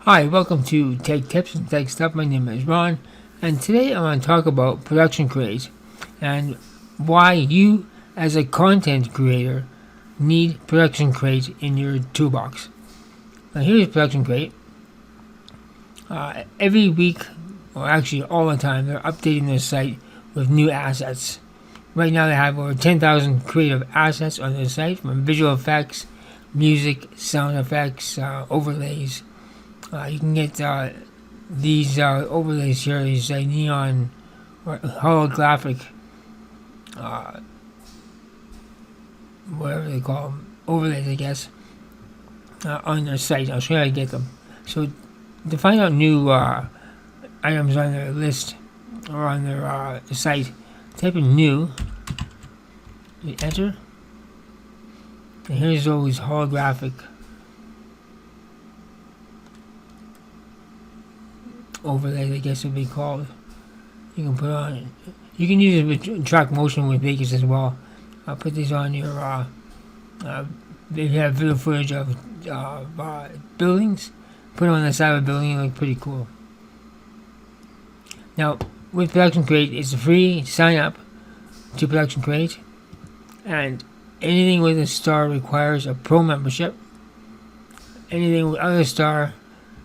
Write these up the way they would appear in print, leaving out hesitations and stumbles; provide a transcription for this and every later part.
Hi, welcome to Tech Tips and Tech Stuff. My name is Ron, and today I want to talk about production crates and why you, as a content creator, need production crates in your toolbox. Now, here's production crate. Every week, or actually all the time, they're updating their site with new assets. Right now, they have over 10,000 creative assets on their site, from visual effects, music, sound effects, overlays. You can get these overlays here, these neon or holographic, whatever they call them, overlays, I guess, on their site. I'll show you how to get them. So to find out new items on their list or on their site, type in new, you enter, and here's those holographic overlay, I guess it would be called. You can put on. You can use it with track motion with Vegas as well. I'll put these on your. If you have video footage of buildings, put them on the side of a building. It looks pretty cool. Now, with Production Crate, it's free. Sign up to Production Crate, and anything with a star requires a pro membership. Anything without a star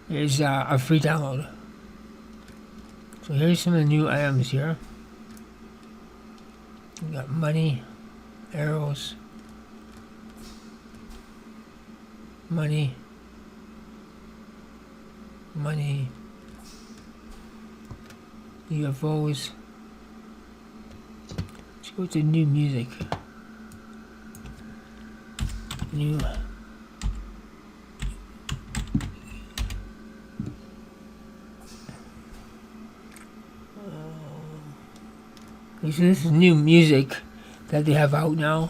is a free download. So here's some of the new items here. We got money, arrows, money, UFOs. Let's go to new music. New. So this is new music that they have out now.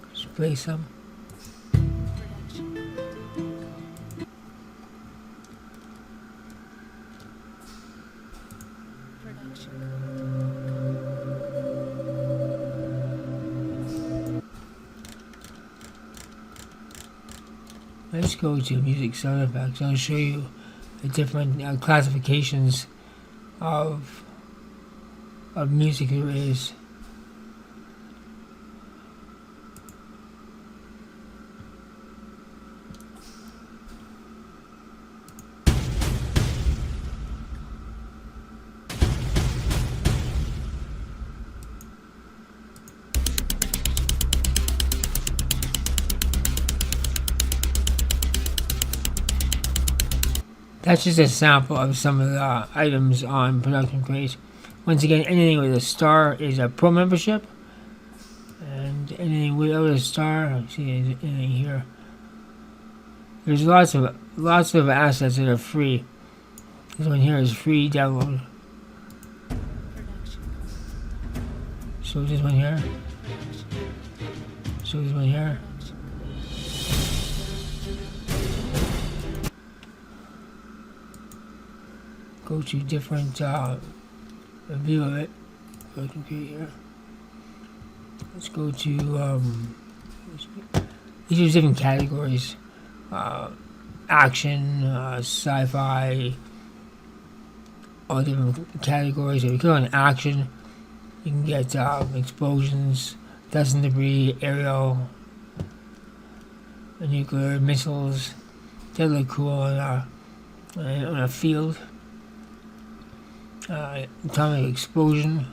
Let's play some. Let's go to music sound effects. I'll show you the different classifications of music there is. That's just a sample of some of the items on Production Crate. Once again, anything with a star is a pro membership, and anything without a star, see anything here. There's lots of assets that are free. This one here is free download. So this one here. So this one here. Go to different view of it. Here. Let's go to these are different categories: action, sci-fi, all different categories. If you click on action, you can get explosions, dust and debris, aerial, nuclear missiles. They look cool on a field. Atomic explosion.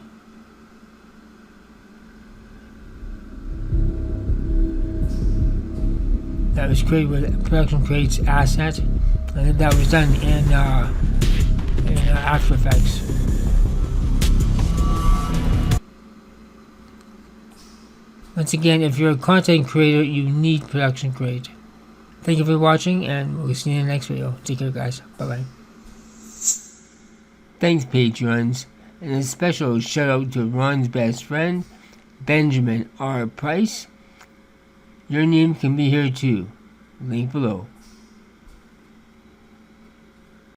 That was created with Production Crate's asset, and that was done in After Effects. Once again, if you're a content creator, you need Production Crate. Thank you for watching, and we'll see you in the next video. Take care, guys. Bye-bye. Thanks, Patreons, and a special shout out to Ron's best friend, Benjamin R. Price. Your name can be here too. Link below.